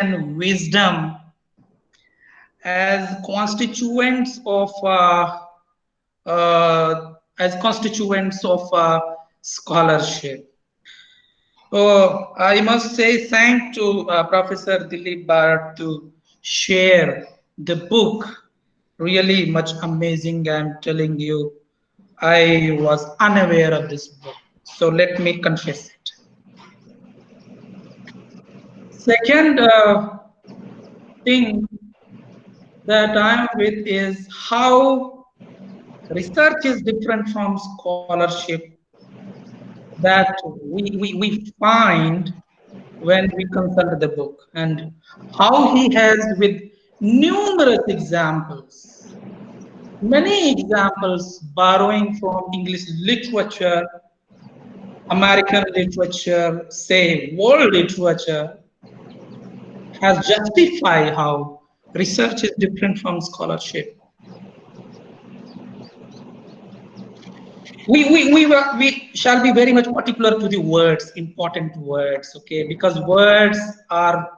and wisdom as constituents of scholarship. Oh, I must say thank to Professor Dilip Bharat to share the book. Really much amazing. I'm telling you, I was unaware of this book. So let me confess it. Second thing that I'm with is how research is different from scholarship that we find when we consult the book, and how he has with numerous examples, many examples borrowing from English literature, American literature, say world literature, has justified how research is different from scholarship. We shall be very much particular to the words, important words, okay? Because words are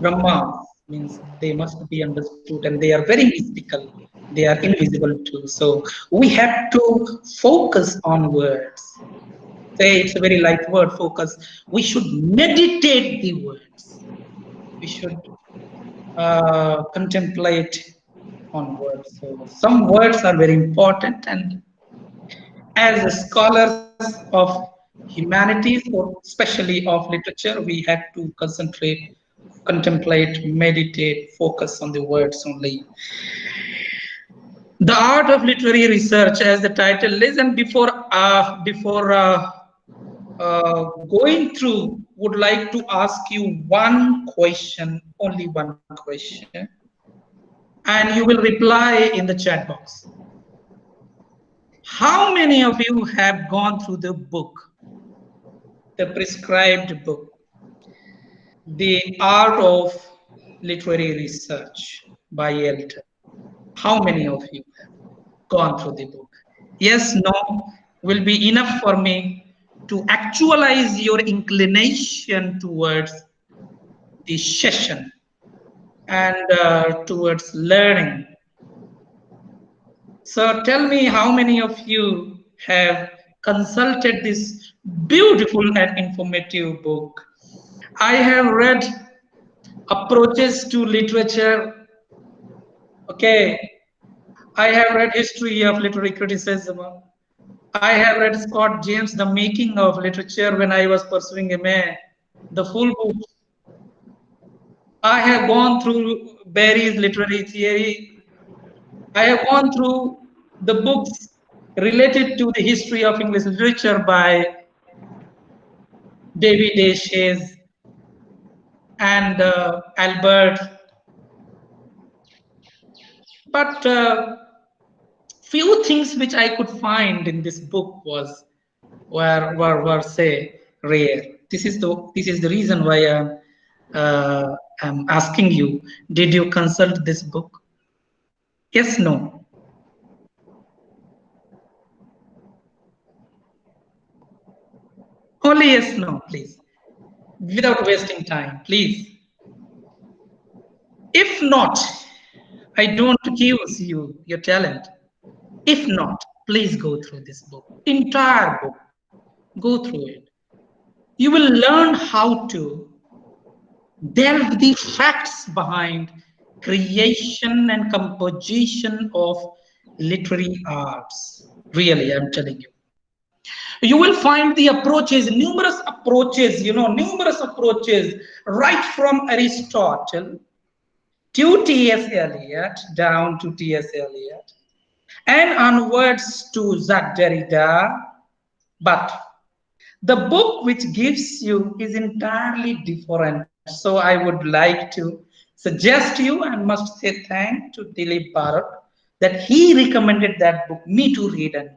Brahma, means they must be understood, and they are very mystical. They are invisible too. So we have to focus on words. Say it's a very light word, focus. We should meditate the words. We should contemplate on words. So some words are very important, and as scholars of humanities, or especially of literature, we have to concentrate, contemplate, meditate, focus on the words only. The art of literary research, as the title is, and before going through, would like to ask you one question, only one question, and you will reply in the chat box. How many of you have gone through the book, the prescribed book, The Art of Literary Research by Altick? How many of you have gone through the book? Yes, no will be enough for me to actualize your inclination towards the session and towards learning. So tell me, how many of you have consulted this beautiful and informative book? I have read Approaches to Literature. Okay. I have read History of Literary Criticism. I have read Scott James, The Making of Literature, when I was pursuing MA, the full book. I have gone through Barry's literary theory. I have gone through the books related to the history of English literature by David A. Shays and Albert. But few things which I could find in this book were say rare. This is the reason why I'm asking you. Did you consult this book? Yes, no. Only yes, no, please. Without wasting time, please. If not, I don't accuse you, your talent. If not, please go through this book, entire book. Go through it. You will learn how to delve the facts behind creation and composition of literary arts. Really, I'm telling you. You will find the approaches, numerous approaches, numerous approaches, right from Aristotle to T.S. Eliot, down to T.S. Eliot, and onwards to Jacques Derrida. But the book which gives you is entirely different. So I would like to suggest you, and must say thank to Dilip Bharat that he recommended that book me to read, and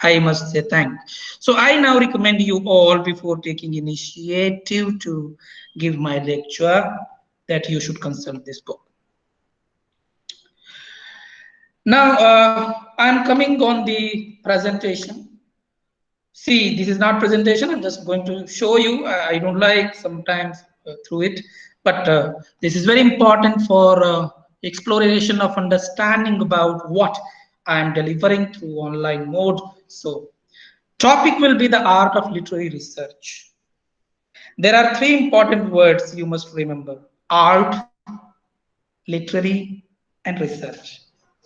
I must say thank. So I now recommend you all, before taking initiative to give my lecture, that you should consult this book. Now I'm coming on the presentation. See, this is not presentation. I'm just going to show you. I don't like sometimes through it. But this is very important for exploration of understanding about what I am delivering through online mode. So topic will be the art of literary research. There are three important words you must remember: art, literary, and research.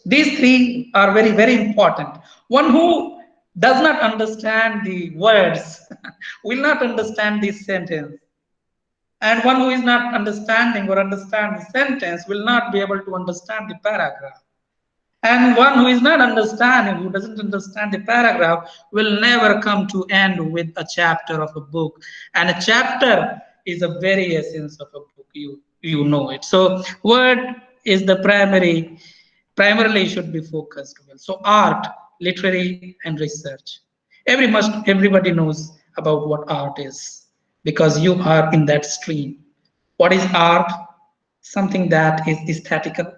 These three are very, very important. One who does not understand the words will not understand this sentence. And one who is not understanding or understand the sentence will not be able to understand the paragraph. And one who is not understanding, who doesn't understand the paragraph, will never come to end with a chapter of a book. And a chapter is a very essence of a book. You know it. So word is the primarily should be focused well. So art, literary, and research. Everybody knows about what art is because you are in that stream. What is art? Something that is aesthetical,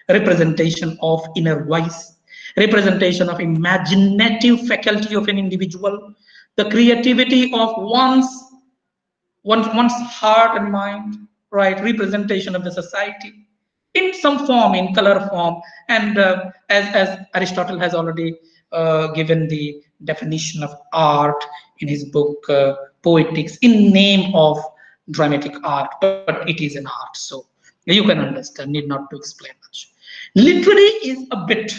representation of inner voice, representation of imaginative faculty of an individual, the creativity of one's heart and mind, right? Representation of the society in some form, in color form. And as Aristotle has already given the definition of art in his book Poetics, in name of dramatic art, but it is an art. So you can understand, need not to explain much. Literary is a bit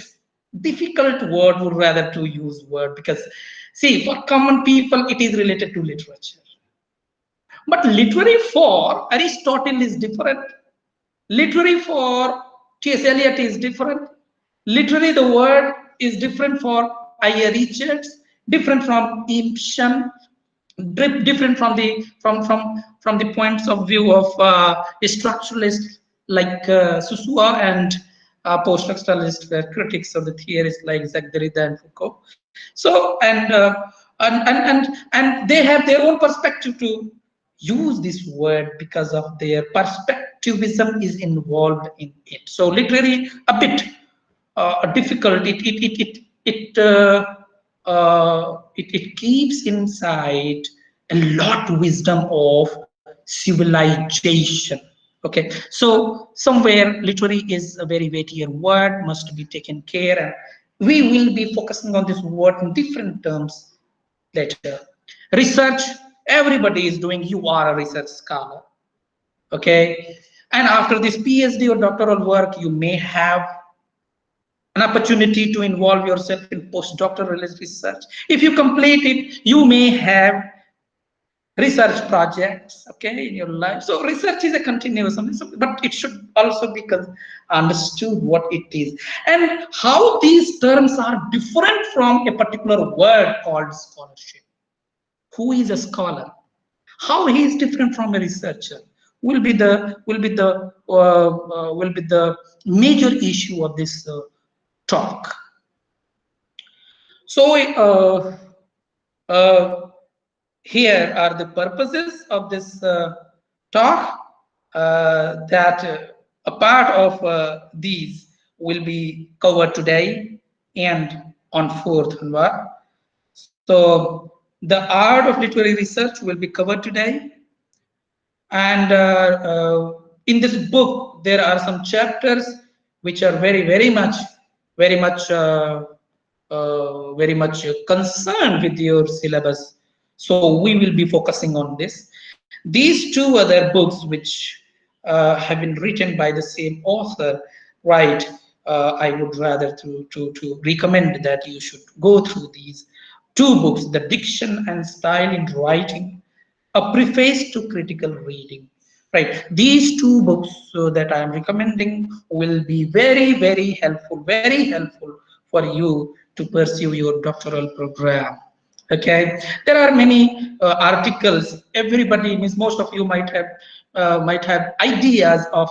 difficult word, would rather to use word because see, for common people, it is related to literature. But literary for Aristotle is different. Literary for T.S. Eliot is different. Literary, the word is different for I.A. Richards, different from Ibsen, different from the points of view of structuralists like Susua and post-structuralist critics of the theorists like Jacques Derrida and Foucault. So and they have their own perspective to use this word because of their perspectivism is involved in it. So literary a bit difficult. It keeps inside a lot of wisdom of civilization. Okay, so somewhere literary is a very weightier word, must be taken care, and we will be focusing on this word in different terms later. Research, everybody is doing. You are a research scholar, okay, and after this PhD or doctoral work, you may have an opportunity to involve yourself in postdoctoral research. If you complete it, you may have research projects, okay, in your life. So research is a continuous, but it should also be understood what it is and how these terms are different from a particular word called scholarship. Who is a scholar? How he is different from a researcher will be the major issue of this talk. So uh, here are the purposes of this talk that a part of these will be covered today and on 4th January. So the art of literary research will be covered today. And in this book, there are some chapters which are very much very much concerned with your syllabus. So we will be focusing on this. These two other books, which have been written by the same author, right? I would rather to recommend that you should go through these two books: The Diction and Style in Writing, a preface to critical reading. Right, these two books that I am recommending will be very helpful for you to pursue your doctoral program. Okay, there are many articles. Everybody means most of you might have ideas of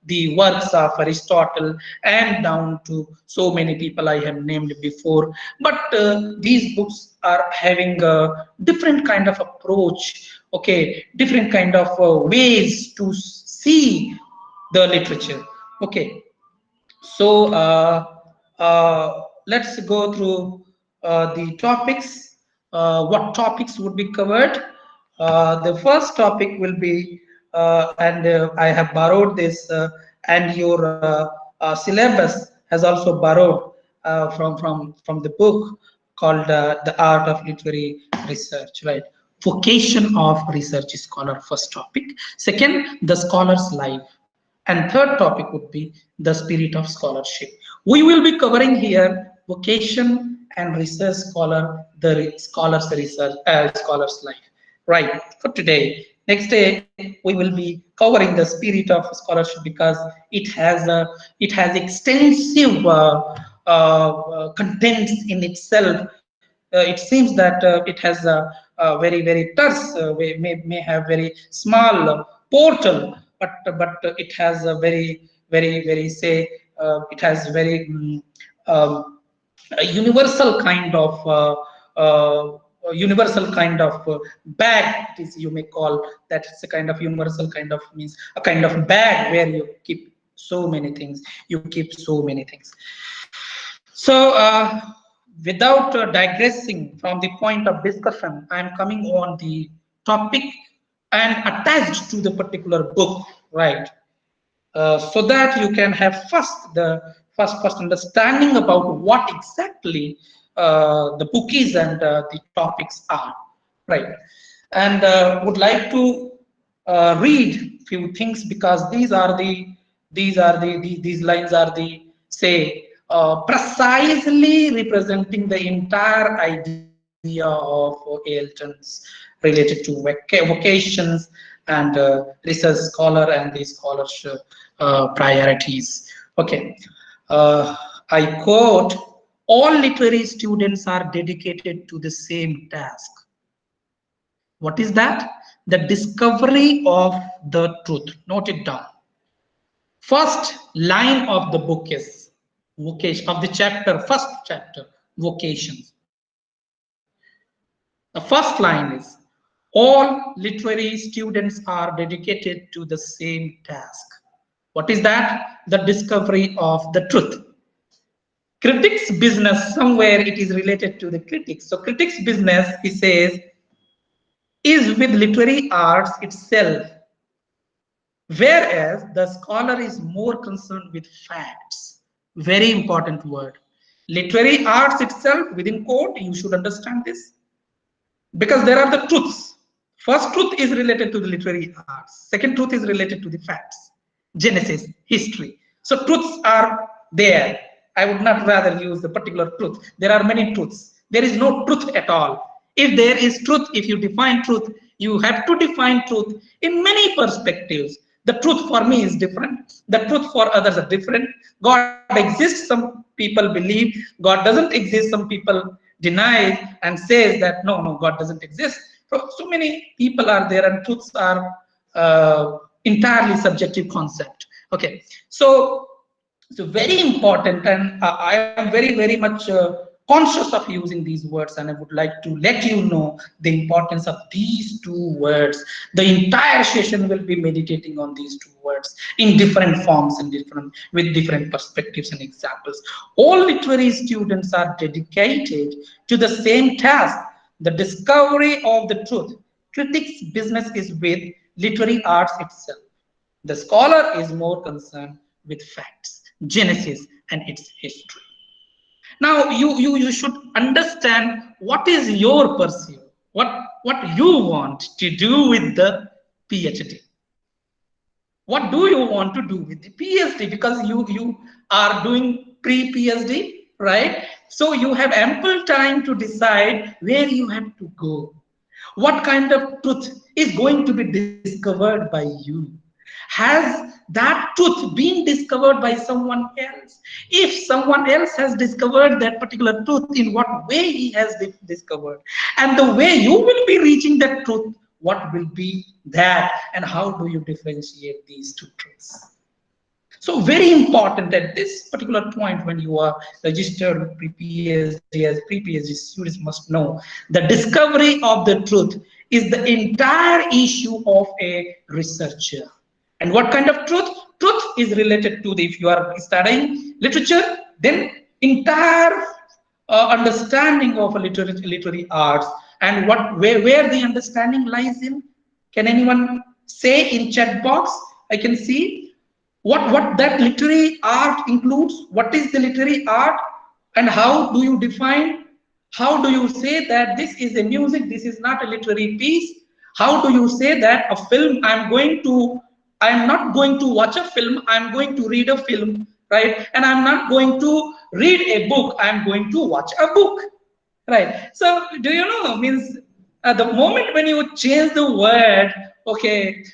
the works of Aristotle and down to so many people I have named before. But these books are having a different kind of approach. Okay, different kind of ways to see the literature. Okay, so let's go through the topics. What topics would be covered? The first topic will be and I have borrowed this, and your syllabus has also borrowed from the book called The Art of Literary Research, right? Vocation of research scholar, first topic. Second, the scholar's life. And third topic would be the spirit of scholarship. We will be covering here vocation and research scholar, the scholar's research, scholar's life. Right, for today. Next day, we will be covering the spirit of scholarship because it has extensive contents in itself. It seems that it has a very terse, may have very small portal, but it has a very say it has very a universal kind of universal kind of bag, it is, you may call that. It's a kind of universal kind of, means a kind of bag where you keep so many things, you keep so many things. So without digressing from the point of discussion, I am coming on the topic and attached to the particular book, right? So that you can have first understanding about what exactly the book is and the topics are, right? And would like to read few things because these lines are the, say, precisely representing the entire idea of Elton's related to vocations and research scholar and the scholarship priorities. Okay, I quote: "All literary students are dedicated to the same task." What is that? The discovery of the truth. Note it down. First line of the book is vocation of the chapter, first chapter, vocations. The first line is, all literary students are dedicated to the same task. What is that? The discovery of the truth. Critics business, somewhere it is related to the critics. So critics business, he says, is with literary arts itself, whereas the scholar is more concerned with facts. Very important word. Literary arts itself, within quote, you should understand this, because there are the truths. First truth is related to the literary arts. Second truth is related to the facts, genesis, history. So truths are there. I would not rather use the particular truth. There are many truths. There is no truth at all. If there is truth, if you define truth, you have to define truth in many perspectives. The truth for me is different. The truth for others are different. God exists, some people believe. God doesn't exist, some people deny and says that no, God doesn't exist. So many people are there, and truths are entirely subjective concept. Okay, so very important, and I am very much conscious of using these words, and I would like to let you know the importance of these two words. The entire session will be meditating on these two words in different forms and with different perspectives and examples. All literary students are dedicated to the same task, the discovery of the truth. Critics' business is with literary arts itself. The scholar is more concerned with facts, genesis, and its history. Now, you should understand what is your pursuit, what you want to do with the PhD. What do you want to do with the PhD? Because you are doing pre-PhD, right? So you have ample time to decide where you have to go. What kind of truth is going to be discovered by you? Has that truth been discovered by someone else? If someone else has discovered that particular truth, in what way he has discovered, and the way you will be reaching that truth, what will be that, and how do you differentiate these two truths? So very important at this particular point, when you are registered with pre-PhD, as pre-PhD students must know, the discovery of the truth is the entire issue of a researcher. And what kind of truth? Truth is related to the, if you are studying literature, then entire understanding of a literary arts, and where the understanding lies in. Can anyone say in chat box. I can see what that literary art includes. What is the literary art, and how do you define? How do you say that this is a music? This is not a literary piece. How do you say that a film? I'm not going to watch a film. I'm going to read a film, right? And I'm not going to read a book. I'm going to watch a book. Right. So, do you know, means the moment when you change the word, okay,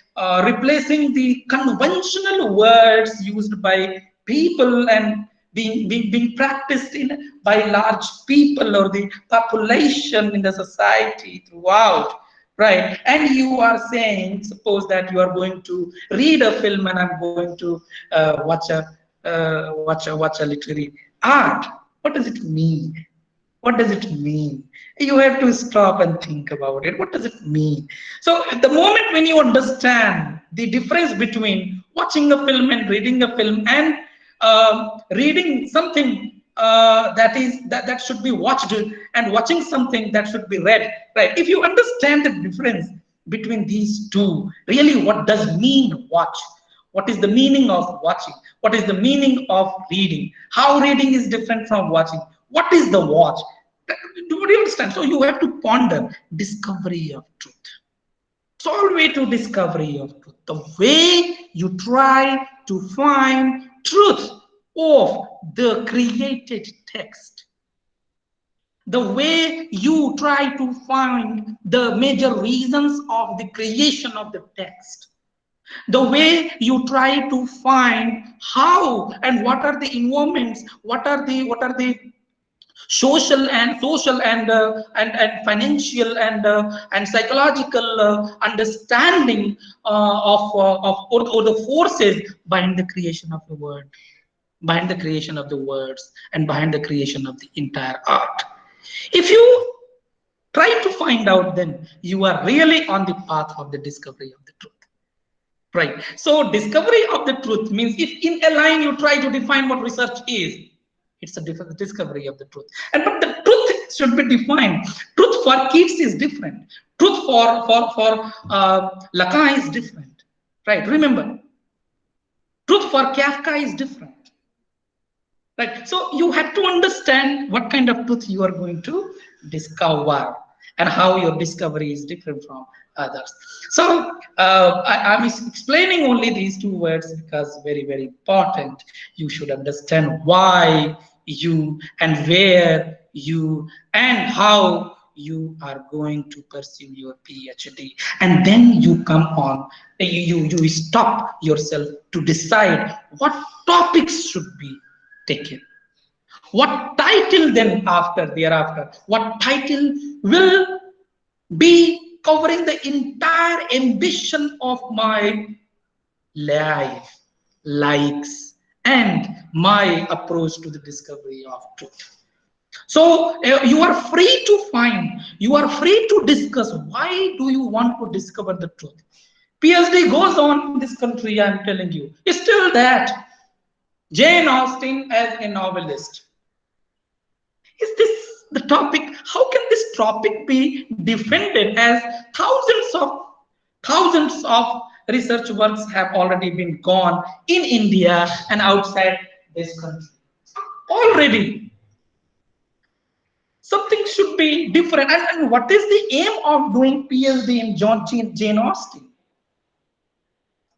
replacing the conventional words used by people and being practiced in by large people or the population in the society throughout, right? And you are saying, suppose that you are going to read a film and I'm going to watch a literary art. What does it mean? What does it mean? You have to stop and think about it. What does it mean? So the moment when you understand the difference between watching a film and reading a film, and reading something that should be watched, and watching something that should be read, right? If you understand the difference between these two, really, what does mean watch? What is the meaning of watching? What is the meaning of reading? How reading is different from watching? What is the watch? Do you understand? So you have to ponder discovery of truth. It's all the way to discovery of truth. The way you try to find truth of the created text. The way you try to find the major reasons of the creation of the text. The way you try to find how and what are the environments, what are the social and financial and psychological understanding or the forces behind the creation of the word, behind the creation of the words, and behind the creation of the entire art. If you try to find out, then you are really on the path of the discovery of the truth. Right. So discovery of the truth means if in a line you try to define what research is, it's a different discovery of the truth. And but the truth should be defined. Truth for kids is different. Truth for Lacan is different. Right. Remember, truth for Kafka is different. Right. So you have to understand what kind of truth you are going to discover and how your discovery is different from others. So I'm explaining only these two words because very, very important. You should understand why you and where you and how you are going to pursue your PhD, and then you come on. You stop yourself to decide what topics should be taken. What title then thereafter? What title will be covering the entire ambition of my life, likes, and my approach to the discovery of truth. So you are free to find, you are free to discuss why do you want to discover the truth. PhD goes on in this country, I'm telling you. It's still that. Jane Austen as a novelist. Is this the topic? How can this topic be defended as thousands of research works have already been gone in India and outside this country? Already. Something should be different. And what is the aim of doing PhD in Jane Austen?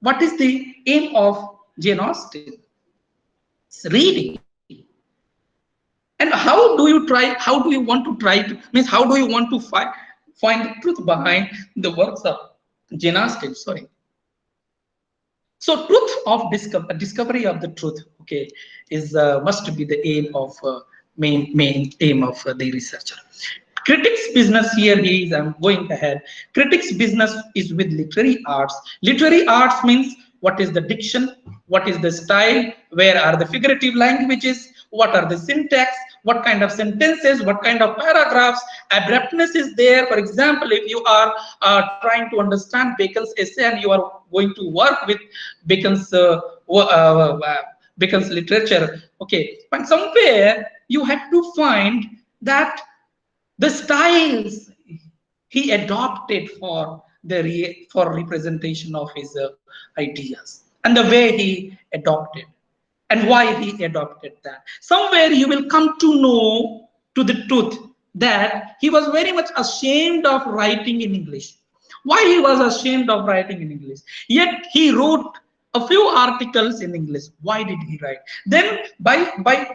What is the aim of Jane Austen? It's reading. And how do you try? How do you want to try to means? How do you want to find the truth behind the works of Jane Austen? Sorry. So, truth of discovery of the truth, okay, is must be the aim of main aim of the researcher. Critics' business here is, I'm going ahead. Critics' business is with literary arts. Literary arts means what is the diction, what is the style, where are the figurative languages, what are the syntax, what kind of sentences, what kind of paragraphs, abruptness is there. For example, if you are trying to understand Bacon's essay and you are going to work with Bacon's Bacon's literature, okay, but somewhere you have to find that the styles he adopted for for representation of his ideas and the way he adopted and why he adopted that. Somewhere you will come to know to the truth that he was very much ashamed of writing in English. Why he was ashamed of writing in English? Yet he wrote a few articles in English. Why did he write? Then by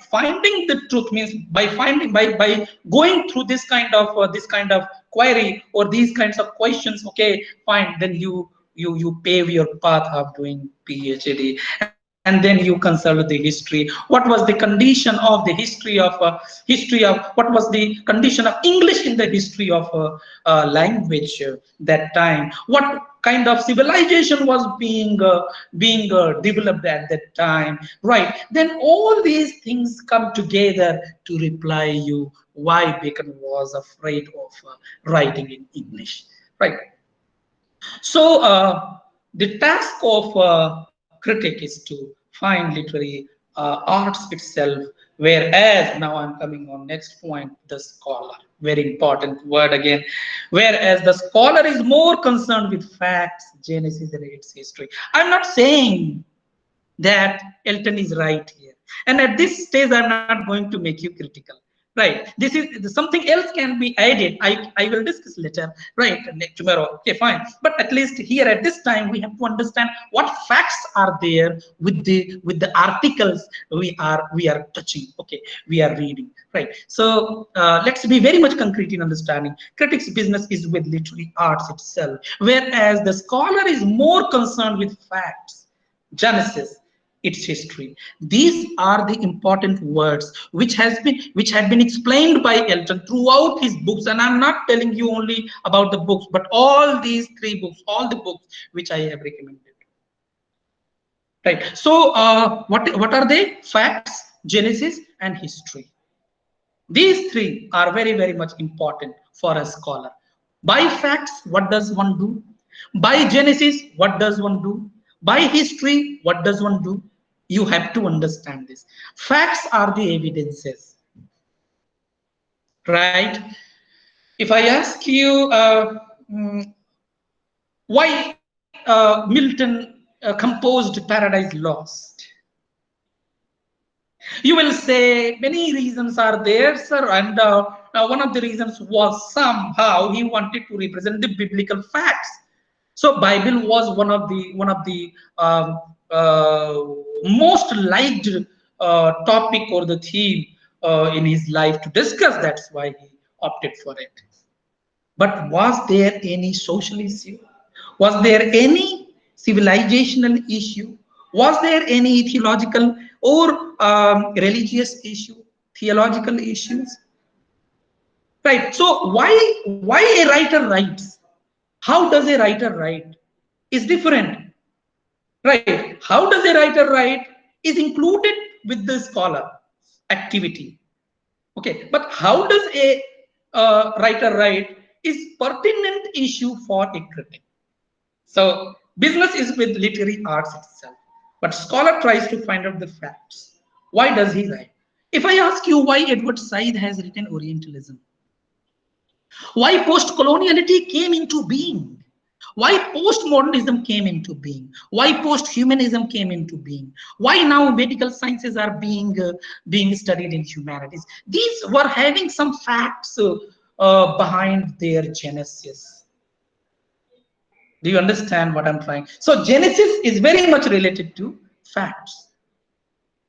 finding the truth, means by finding by going through this kind of query or these kinds of questions. Okay, fine. Then you pave your path of doing PhD, and then you consult the history. What was the condition of the history of what was the condition of English in the history of language that time? What kind of civilization was being developed at that time, right? Then all these things come together to reply you why Bacon was afraid of writing in English, right? So the task of critic is to find literary arts itself, whereas now I'm coming on next point, the scholar. Very important word again. Whereas the scholar is more concerned with facts, genesis, and its history. I'm not saying that Elton is right here. And at this stage, I'm not going to make you critical. Right. This is something else can be added. I will discuss later. Right. Tomorrow. Okay, fine. But at least here at this time, we have to understand what facts are there with the articles we are touching. Okay, we are reading. Right. So let's be very much concrete in understanding. Critics' business is with literary arts itself, whereas the scholar is more concerned with facts, Genesis, its history. These are the important words which had been explained by Elton throughout his books, and I'm not telling you only about the books, but all these three books, all the books which I have recommended. Right. So what are they? Facts, Genesis, and history. These three are very, very much important for a scholar. By facts, what does one do? By Genesis, what does one do? By history, what does one do? You have to understand this. Facts are the evidences, right? If I ask you why Milton composed Paradise Lost, you will say many reasons are there, sir, and one of the reasons was somehow he wanted to represent the biblical facts. So Bible was one of the most liked topic or the theme in his life to discuss. That's why he opted for it. But was there any social issue? Was there any civilizational issue? Was there any theological or religious issue, theological issues? Right. So why a writer writes? How does a writer write? Is different. Right. How does a writer write is included with the scholar activity. Okay. But how does a writer write is pertinent issue for a critic. So business is with literary arts itself, but scholar tries to find out the facts. Why does he write? If I ask you why Edward Said has written Orientalism, why post-coloniality came into being, why postmodernism came into being, why post-humanism came into being, why now medical sciences are being studied in humanities, these were having some facts behind their genesis. Do you understand what I'm trying? So Genesis is very much related to facts.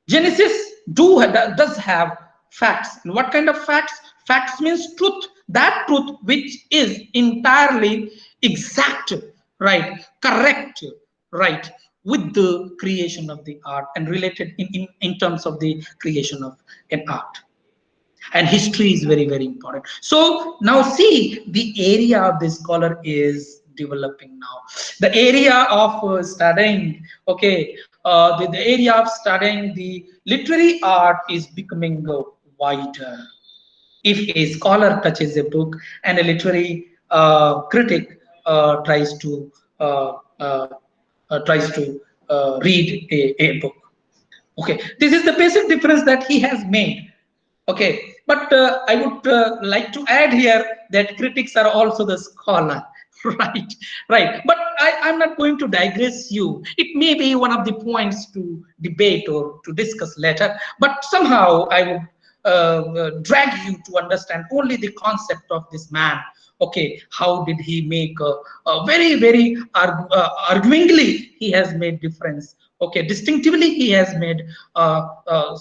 Genesis does have facts. And what kind of facts? Facts means truth. That truth which is entirely exact, right, correct, right, with the creation of the art and related in terms of the creation of an art. And history is very, very important. So now see, the area of this scholar is developing now. The area of studying, okay, the area of studying the literary art is becoming wider. If a scholar touches a book and a literary critic uh, uh, tries to read a book. Okay, this is the basic difference that he has made. Okay, but I would like to add here that critics are also the scholar. Right, right. But I'm not going to digress you. It may be one of the points to debate or to discuss later, but somehow I would drag you to understand only the concept of this man. Okay, how did he make a very, very arguingly, he has made difference. Okay, distinctively, he has made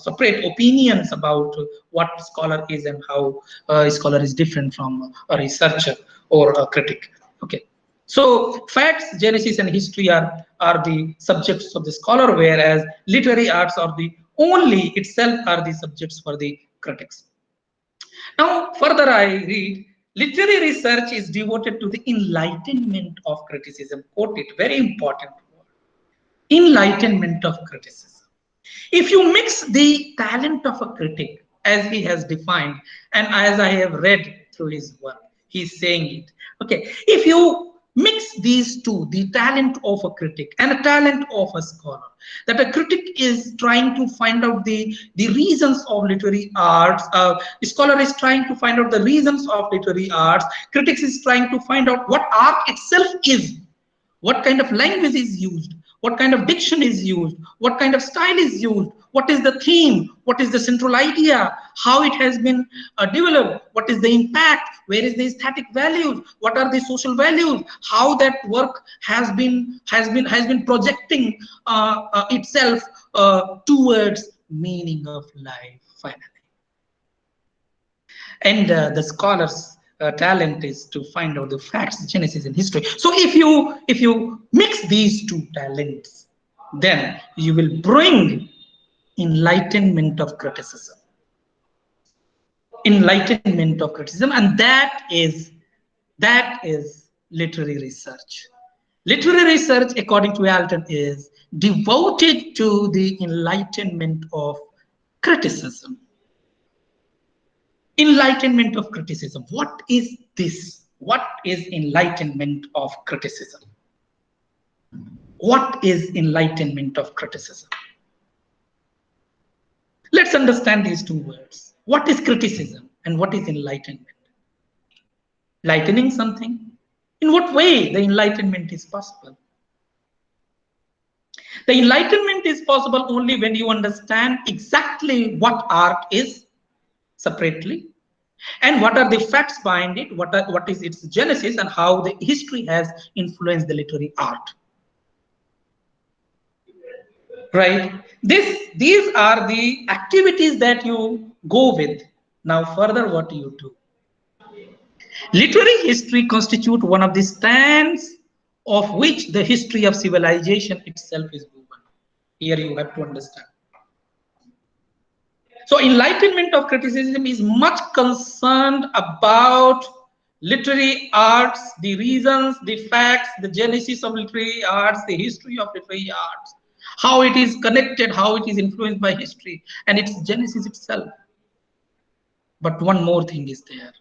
separate opinions about what scholar is and how a scholar is different from a researcher or a critic. Okay, so facts, genesis, and history are the subjects of the scholar, whereas literary arts are the only itself are the subjects for the critics. Now, further I read, literary research is devoted to the enlightenment of criticism. Quote it, very important word. Enlightenment of criticism. If you mix the talent of a critic, as he has defined, and as I have read through his work, he's saying it. Okay, if you mix these two, the talent of a critic and a talent of a scholar, that a critic is trying to find out the reasons of literary arts, a scholar is trying to find out the reasons of literary arts, critics is trying to find out what art itself is, what kind of language is used, what kind of diction is used, what kind of style is used, what is the theme, what is the central idea, how it has been developed, what is the impact, where is the aesthetic values, what are the social values, how that work has been projecting itself towards meaning of life finally. And the scholars talent is to find out the facts, genesis, and history. So if you mix these two talents, then you will bring enlightenment of criticism, and that is literary research. Literary research, according to Alton, is devoted to the enlightenment of criticism. Enlightenment of criticism. What is this? What is enlightenment of criticism? What is enlightenment of criticism? Let's understand these two words. What is criticism and what is enlightenment? Lightening something? In what way the enlightenment is possible? The enlightenment is possible only when you understand exactly what art is separately, and what are the facts behind it, what is its genesis, and how the history has influenced the literary art. Right? These are the activities that you go with. Now, further, what do you do? Literary history constitutes one of the strands of which the history of civilization itself is woven. Here you have to understand. So enlightenment of criticism is much concerned about literary arts, the reasons, the facts, the genesis of literary arts, the history of literary arts, how it is connected, how it is influenced by history, and its genesis itself. But one more thing is there,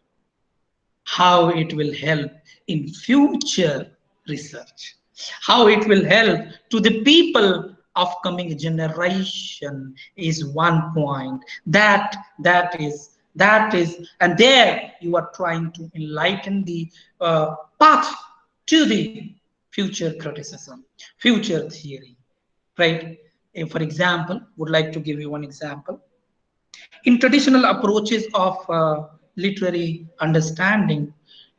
how it will help in future research, how it will help to the people of coming generation is one point. That is, and there you are trying to enlighten the path to the future criticism, future theory, right? For example, would like to give you one example. In traditional approaches of literary understanding,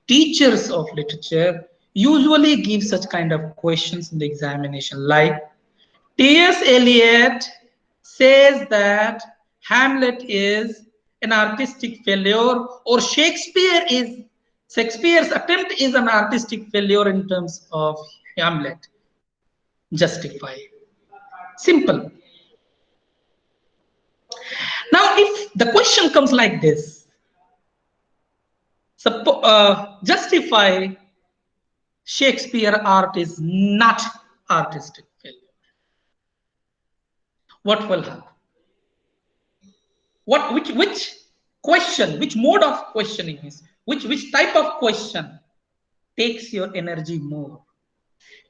teachers of literature usually give such kind of questions in the examination, like T.S. Eliot says that Hamlet is an artistic failure, or Shakespeare's attempt is an artistic failure in terms of Hamlet. Justify. Simple. Now, if the question comes like this, justify Shakespeare art is not artistic failure, what will happen? Which question, which mode of questioning is, which type of question takes your energy more,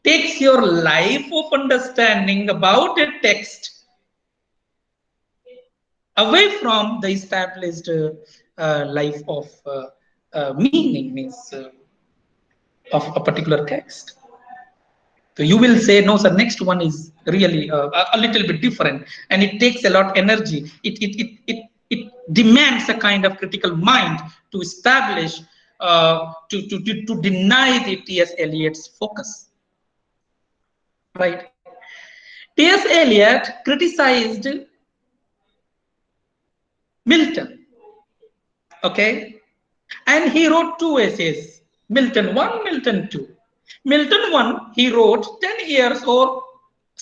takes your life of understanding about a text away from the established life of meaning, means of a particular text. So you will say, no, sir, next one is really a little bit different, and it takes a lot of energy. It demands a kind of critical mind to establish, to deny the T.S. Eliot's focus. Right? T.S. Eliot criticized Milton. Okay? And he wrote two essays, Milton 1, Milton 2. Milton 1, he wrote 10 years or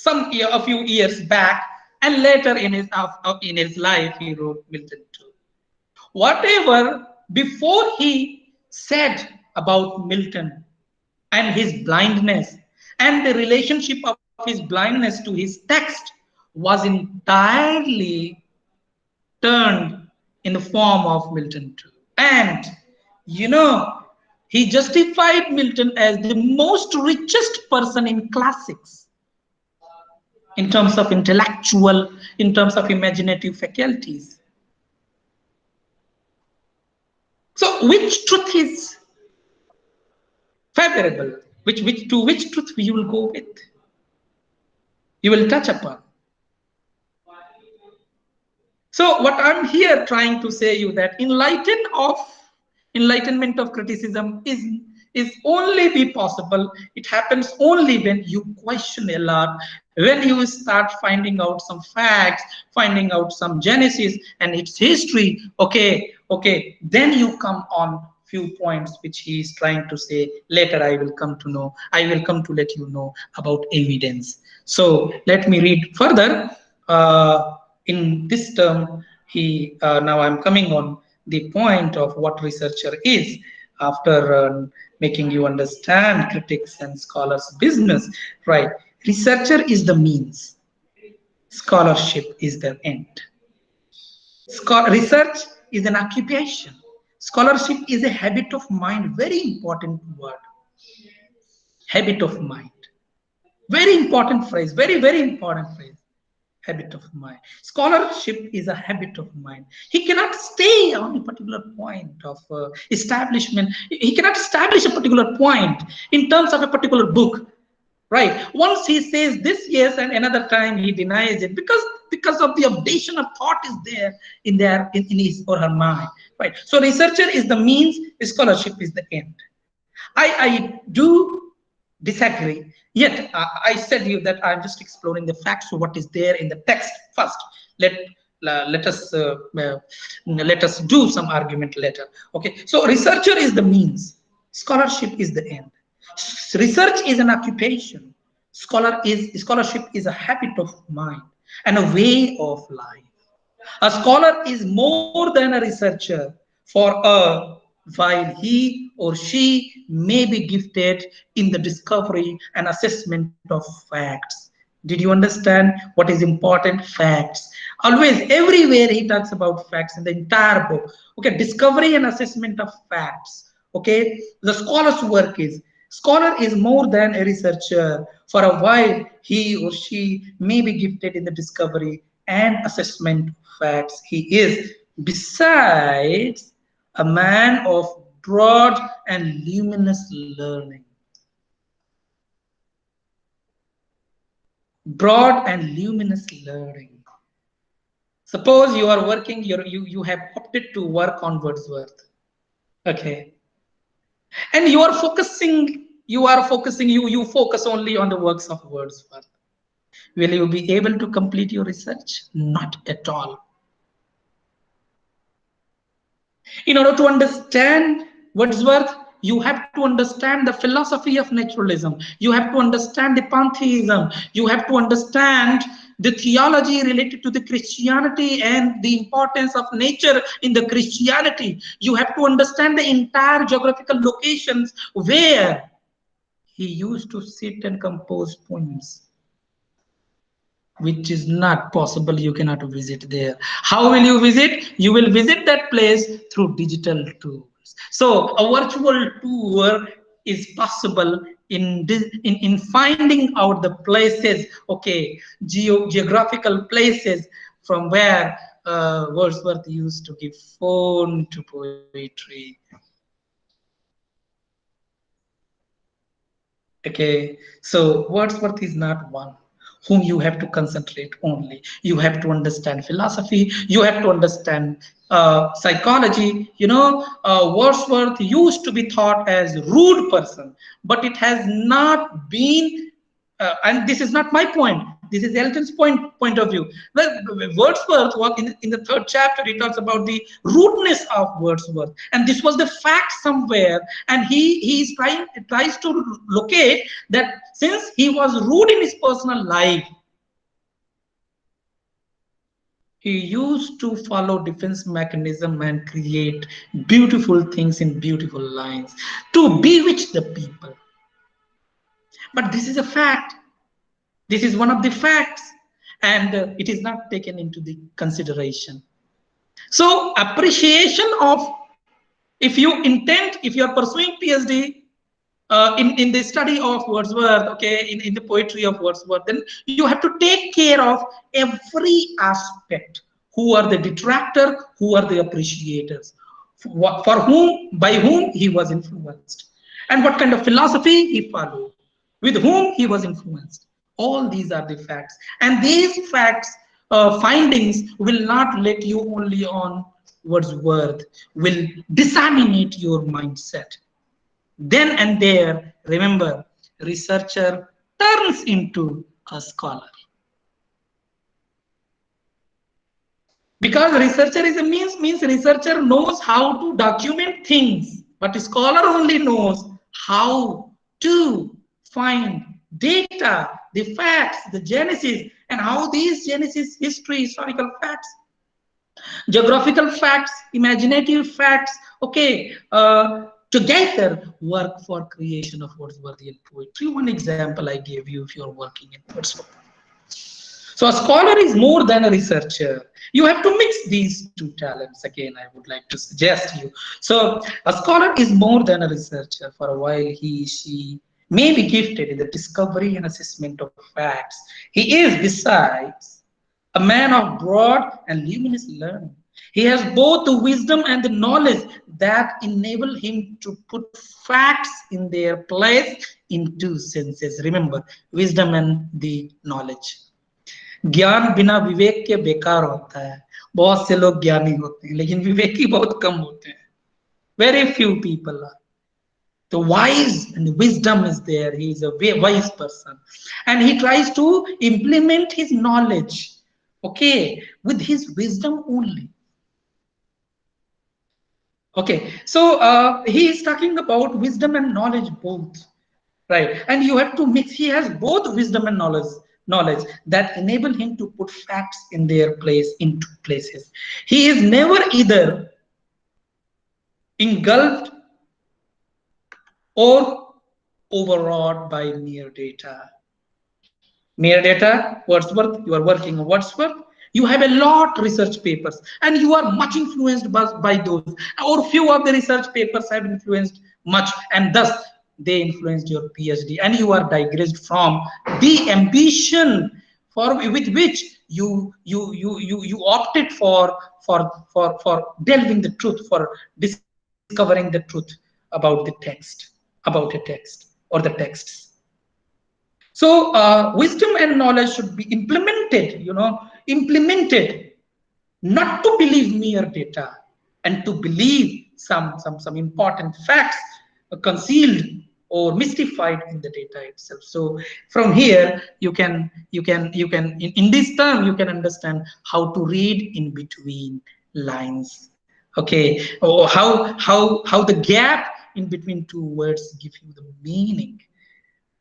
a few years back, and later in his life, he wrote Milton 2. Whatever before he said about Milton and his blindness and the relationship of his blindness to his text was entirely turned in the form of Milton 2. And you know, he justified Milton as the most richest person in classics in terms of intellectual, in terms of imaginative faculties. So, which truth is favorable? Which truth you will go with? You will touch upon. So, what I'm here trying to say you that enlightenment of criticism is only be possible. It happens only when you question a lot, when you start finding out some facts, finding out some genesis and its history. Okay, then you come on few points which he is trying to say. Later I will come to let you know about evidence. So let me read further. In this term, now I'm coming on the point of what researcher is, after making you understand critics and scholars business. Right? Researcher is the means, scholarship is the end. Research is an occupation, scholarship is a habit of mind. Very important word, habit of mind. Very important phrase, very important phrase. Habit of mind. Scholarship is a habit of mind. He cannot stay on a particular point of establishment. He cannot establish a particular point in terms of a particular book. Right? Once he says this, yes, and another time he denies it because of the updation of thought is there in his or her mind. Right? So researcher is the means, scholarship is the end. I do disagree. Yet I said you that I'm just exploring the facts of what is there in the text first. Let us do some argument later. Okay, so researcher is the means, scholarship is the end. Research is an occupation. Scholarship is a habit of mind and a way of life. A scholar is more than a researcher while he or she may be gifted in the discovery and assessment of facts. Did you understand what is important? Facts. Always, everywhere he talks about facts in the entire book. Okay, discovery and assessment of facts. Okay, the scholar's work is, scholar is more than a researcher. For a while, he or she may be gifted in the discovery and assessment of facts. He is, besides, a man of broad and luminous learning. Broad and luminous learning. Suppose you are working, you have opted to work on Wordsworth. Okay. And you focus only on the works of Wordsworth. Will you be able to complete your research? Not at all. In order to understand Wordsworth, you have to understand the philosophy of naturalism. You have to understand the pantheism. You have to understand the theology related to the Christianity and the importance of nature in the Christianity. You have to understand the entire geographical locations where he used to sit and compose poems, which is not possible. You cannot visit there. How will you visit? You will visit that place through digital tools. So a virtual tour is possible in finding out the places, okay, geographical places from where Wordsworth used to give form to poetry. Okay, so Wordsworth is not one whom you have to concentrate only. You have to understand philosophy, you have to understand psychology. Wordsworth used to be thought as rude person, but it has not been, and this is not my point. This is Elton's point of view. Well, Wordsworth, in the third chapter, he talks about the rudeness of Wordsworth, and this was the fact somewhere. And he tries to locate that since he was rude in his personal life, he used to follow defense mechanism and create beautiful things in beautiful lines to bewitch the people. But this is a fact. This is one of the facts, and it is not taken into the consideration. So appreciation of, if you are pursuing PhD in the study of Wordsworth, okay, in the poetry of Wordsworth, then you have to take care of every aspect. Who are the detractor? Who are the appreciators? For whom, by whom he was influenced, and what kind of philosophy he followed, with whom he was influenced. All these are the facts, and these facts, findings will not let you only on Wordsworth, will disseminate your mindset. Then and there, remember, researcher turns into a scholar. Because researcher is a means researcher knows how to document things, but a scholar only knows how to find data, the facts, the genesis, and how these genesis, history, historical facts, geographical facts, imaginative facts, okay, together work for creation of Wordsworthian poetry. One example I gave you if you're working in Wordsworth. So a scholar is more than a researcher. You have to mix these two talents. Again, I would like to suggest you. So a scholar is more than a researcher. For a while, she may be gifted in the discovery and assessment of facts. He is, besides, a man of broad and luminous learning. He has both the wisdom and the knowledge that enable him to put facts in their place in two senses. Remember, wisdom and the knowledge. ज्ञान बिना विवेक के बेकार होता है. बहुत से लोग ज्ञानी होते हैं लेकिन विवेकी बहुत कम होते हैं. Very few people are. The wise and the wisdom is there. He is a wise person, and he tries to implement his knowledge, okay, with his wisdom only. Okay, so he is talking about wisdom and knowledge both, right? And you have to mix. He has both wisdom and knowledge that enable him to put facts in their place into places. He is never either engulfed or overawed by mere data. Mere data, Wordsworth, you are working on Wordsworth, you have a lot of research papers and you are much influenced by those, or few of the research papers have influenced much, and thus they influenced your PhD, and you are digressed from the ambition with which you opted for delving the truth, for discovering the truth about the text, about a text or the texts. So wisdom and knowledge should be implemented, implemented, not to believe mere data and to believe some important facts concealed or mystified in the data itself. So from here, you can in this term you can understand how to read in between lines. Okay, or how the gap in between two words give you the meaning.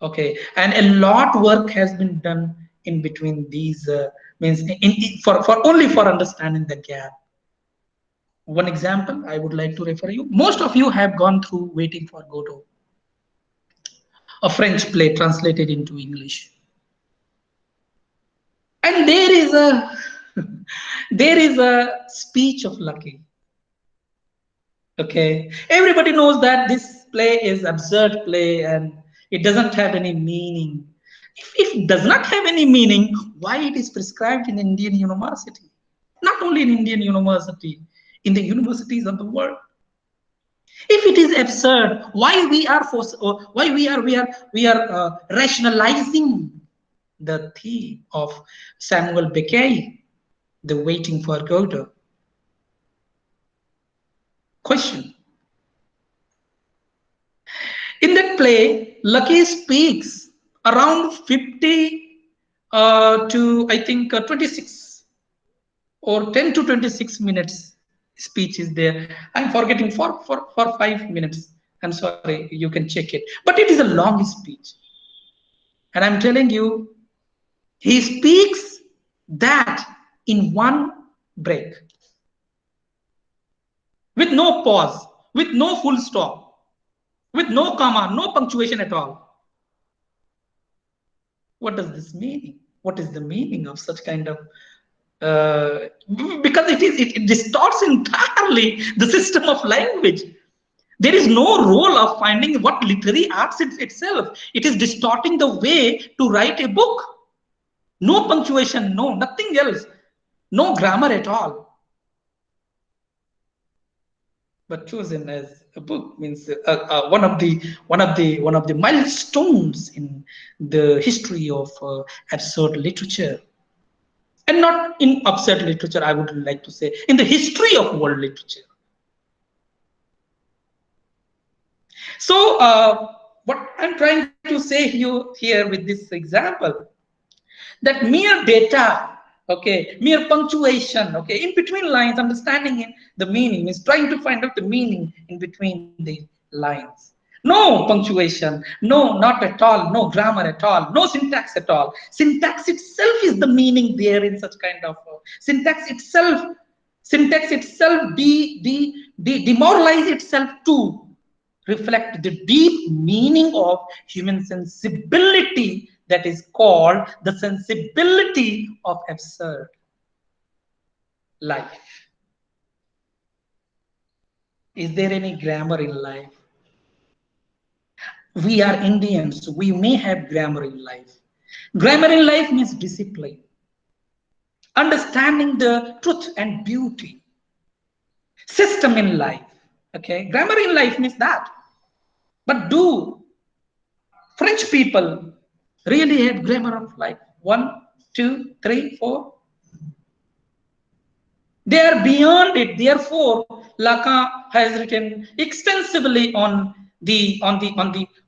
Okay, and a lot work has been done in between these means for only for understanding the gap. One example I would like to refer you. Most of you have gone through Waiting for Godot, a French play translated into English, and there is a there is a speech of Lucky. Okay, everybody knows that this play is absurd play and it doesn't have any meaning. If it does not have any meaning, why it is prescribed in Indian university? Not only in Indian university, in the universities of the world. If it is absurd, why we are rationalizing the theme of Samuel Beckett, the waiting for Godot? Question. In that play, Lucky speaks around 50 to I think 26 or 10 to 26 minutes speech is there. I'm forgetting for 5 minutes. I'm sorry, you can check it. But it is a long speech. And I'm telling you, he speaks that in one break, with no pause, with no full stop, with no comma, no punctuation at all. What does this mean? What is the meaning of such kind of uh, because it distorts entirely the system of language. There is no role of finding what literary arts itself. It is distorting the way to write a book. No punctuation, no, nothing else, no grammar at all. But chosen as a book means one of the milestones in the history of absurd literature. And not in absurd literature, I would like to say, in the history of world literature. So, what I'm trying to say here with this example, that mere data, okay, mere punctuation, okay, in between lines, understanding the meaning is trying to find out the meaning in between the lines. No punctuation, no, not at all, no grammar at all, no syntax at all. Syntax itself is the meaning there in such kind of syntax itself demoralize itself to reflect the deep meaning of human sensibility that is called the sensibility of absurd life. Is there any grammar in life? We are Indians, we may have grammar in life. Grammar in life means discipline, understanding the truth and beauty, system in life. Okay, grammar in life means that. But do French people really have grammar of life? 1, 2, 3, 4. They are beyond it. Therefore, Lacan has written extensively on the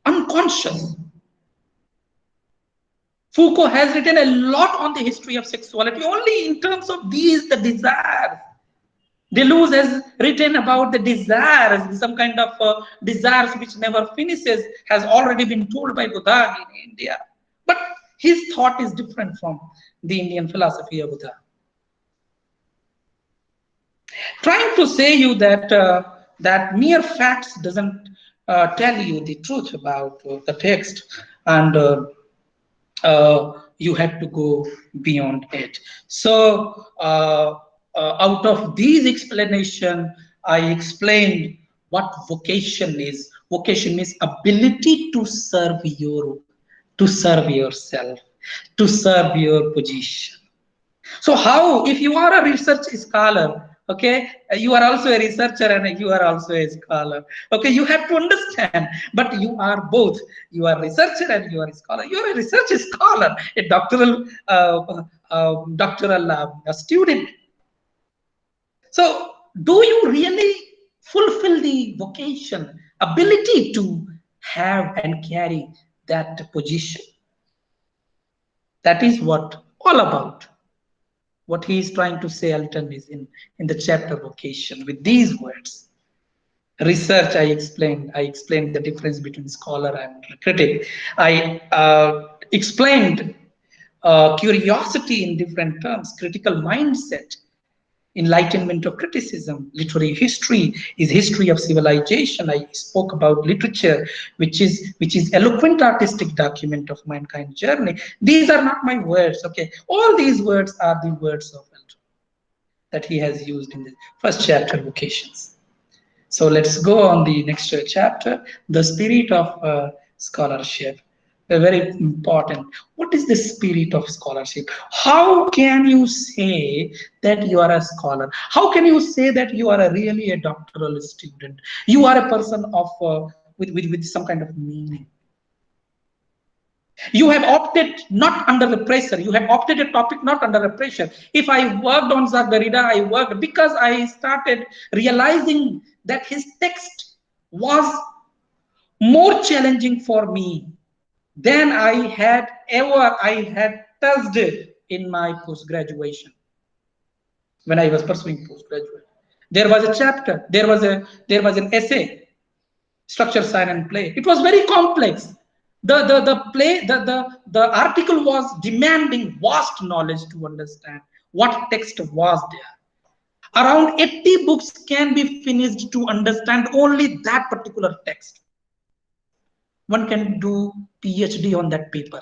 unconscious. Foucault has written a lot on the history of sexuality. Only in terms of these, the desires. Deleuze has written about the desires, some kind of desires which never finishes, has already been told by Buddha in India. But his thought is different from the Indian philosophy of Buddha. Trying to say you that that mere facts doesn't tell you the truth about the text, and you have to go beyond it. So out of these explanation, I explained what vocation is. Vocation means ability to serve yourself, to serve your position. So how, if you are a research scholar, okay, you are also a researcher and you are also a scholar. Okay, you have to understand, but you are both. You are a researcher and you are a scholar. You are a research scholar, a doctoral student. So do you really fulfill the vocation, ability to have and carry that position? That is what all about. What he is trying to say, Alton, is in the chapter Vocation with these words. Research, I explained the difference between scholar and critic. I explained curiosity in different terms, critical mindset, Enlightenment of Criticism, literary history is history of civilization. I spoke about literature, which is eloquent artistic document of mankind journey. These are not my words, okay? All these words are the words of Alton that he has used in the first chapter, Vocations. So let's go on the next chapter, the spirit of scholarship. very important. What is the spirit of scholarship? How can you say that you are a scholar? How can you say that you are a really a doctoral student? You are a person of with some kind of meaning. You have opted not under the pressure. You have opted a topic not under the pressure. If I worked on Jacques Derrida, I worked because I started realizing that his text was more challenging for me than I had touched in my post-graduation when I was pursuing postgraduate. There was a chapter, there was an essay, structure, sign, and play. It was very complex. The article was demanding vast knowledge to understand what text was there. Around 80 books can be finished to understand only that particular text. One can do PhD on that paper.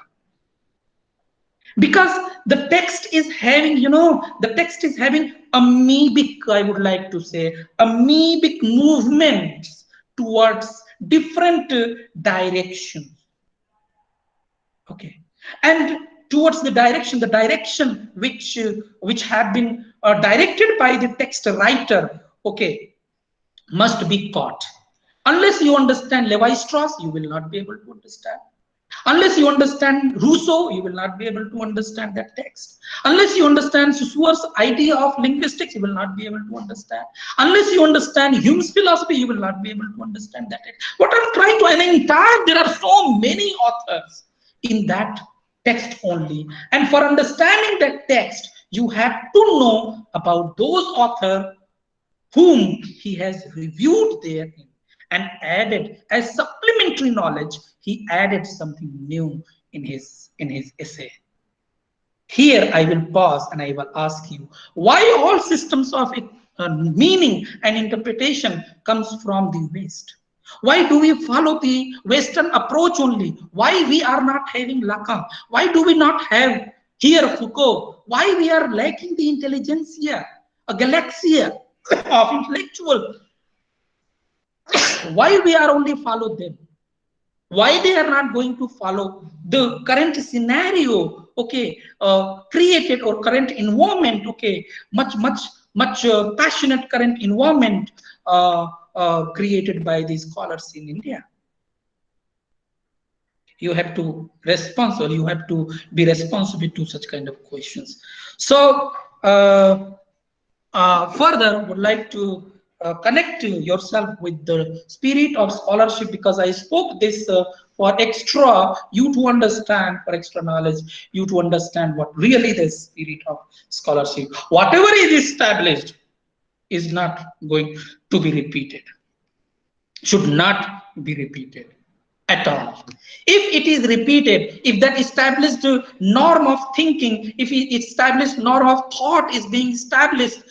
Because the text is having, the text is having amoebic, I would like to say, amoebic movements towards different directions. Okay, and towards the direction which have been directed by the text writer, okay, must be caught. Unless you understand Levi-Strauss, you will not be able to understand. Unless you understand Rousseau, you will not be able to understand that text. Unless you understand Saussure's idea of linguistics, you will not be able to understand. Unless you understand Hume's philosophy, you will not be able to understand that text. What I'm trying to, there are so many authors in that text only. And for understanding that text, you have to know about those authors whom he has reviewed therein and added as supplementary knowledge. He added something new in his essay. Here I will pause and I will ask you, why all systems of meaning and interpretation comes from the West? Why do we follow the Western approach only? Why we are not having Lacan? Why do we not have here Foucault? Why we are lacking the intelligentsia, a galaxia of intellectual? Why we are only follow them? Why they are not going to follow the current scenario, okay, created, or current environment, okay, much passionate current environment created by these scholars in India? You have to respond, or you have to be responsible to such kind of questions. So further, would like to connect yourself with the spirit of scholarship, because I spoke this for extra you to understand, for extra knowledge, you to understand what really the spirit of scholarship. Whatever is established is not going to be repeated, should not be repeated at all. If it is repeated, if that established norm of thinking, if established norm of thought is being established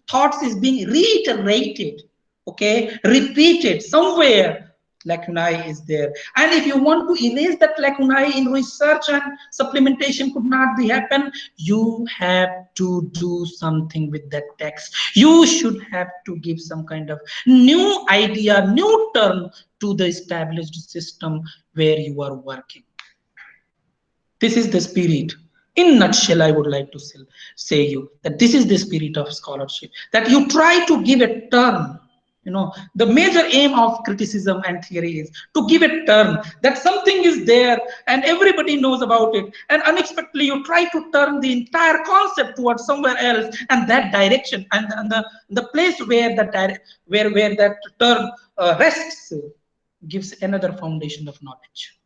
thoughts is being reiterated, okay, repeated somewhere, lacunae is there. And if you want to erase that lacunae in research and supplementation could not be happen, you have to do something with that text. You should have to give some kind of new idea, new term to the established system where you are working. This is the spirit. In nutshell, I would like to say you that this is the spirit of scholarship, that you try to give a turn. The major aim of criticism and theory is to give a turn, that something is there and everybody knows about it, and unexpectedly you try to turn the entire concept towards somewhere else, and that direction and the place where that turn rests gives another foundation of knowledge.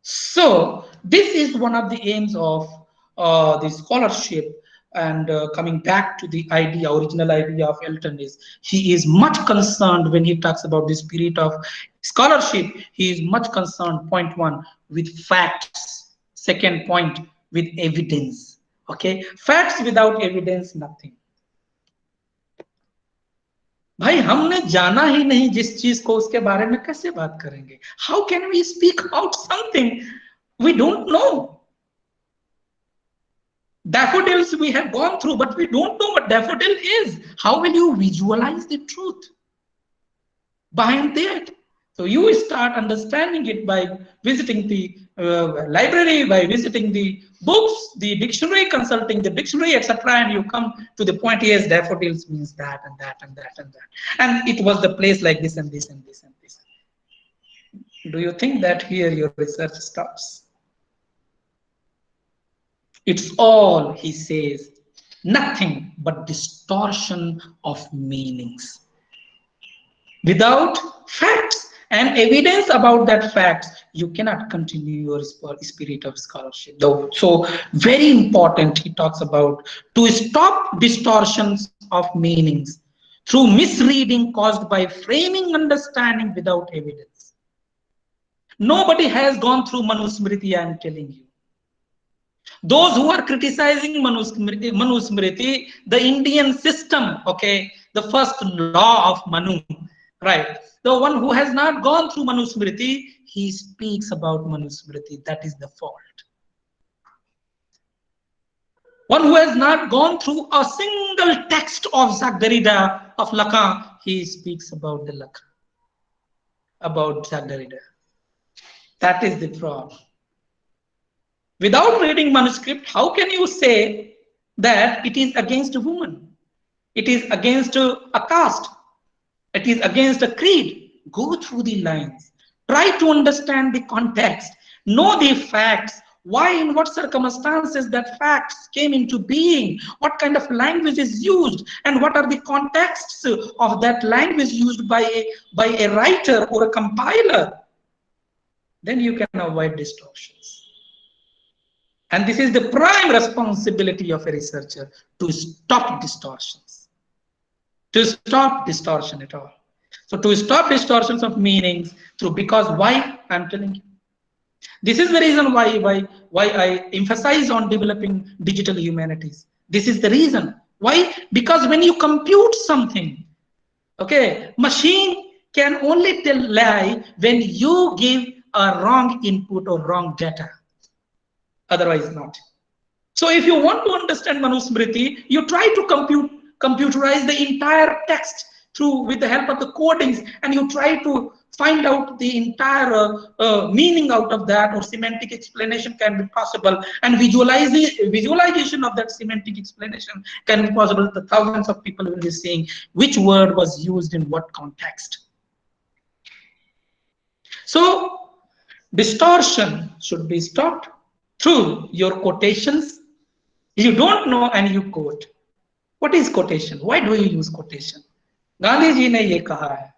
So this is one of the aims of the scholarship. And coming back to the original idea of Elton, is he is much concerned when he talks about the spirit of scholarship. He is much concerned, point one, with facts. Second point, with evidence. Okay, facts without evidence, nothing. भाई हमने जाना ही नहीं जिस चीज को, उसके बारे में कैसे बात करेंगे? How can we speak about something we don't know? Daffodils we have gone through, but we don't know what daffodil is. How will you visualize the truth behind that? So you start understanding it by visiting the library, by visiting the books, the dictionary, consulting the dictionary, etc. And you come to the point, yes, daffodils means that and that and that and that. And it was the place like this and this and this and this. Do you think that here your research stops? It's all, he says, nothing but distortion of meanings. Without facts and evidence about that fact, you cannot continue your spirit of scholarship. So very important, he talks about to stop distortions of meanings through misreading caused by framing understanding without evidence. Nobody has gone through Manusmriti, I am telling you. Those who are criticizing Manusmriti, the Indian system, okay, the first law of Manu, right? The one who has not gone through Manusmriti, he speaks about Manusmriti. That is the fault. One who has not gone through a single text of Zagdarida, of Lacan, he speaks about the Lacan, about Zagdarida. That is the problem. Without reading manuscript, how can you say that it is against a woman? It is against a caste. It is against a creed. Go through the lines. Try to understand the context. Know the facts. Why, in what circumstances that facts came into being? What kind of language is used? And what are the contexts of that language used by a writer or a compiler? Then you can avoid distortions. And this is the prime responsibility of a researcher, to stop distortions. To stop distortion at all. So to stop distortions of meanings through, because why? I'm telling you. This is the reason why I emphasize on developing digital humanities. This is the reason. Why? Because when you compute something, okay, machine can only tell lie when you give a wrong input or wrong data. Otherwise not. So if you want to understand Manusmriti, you try to computerize the entire text through with the help of the codings, and you try to find out the entire meaning out of that, or semantic explanation can be possible, and visualization of that semantic explanation can be possible. The thousands of people will be seeing which word was used in what context. So distortion should be stopped through your quotations. You don't know and you quote. What is quotation? Why do you use quotation? Gandhi ji ने ये कहा है,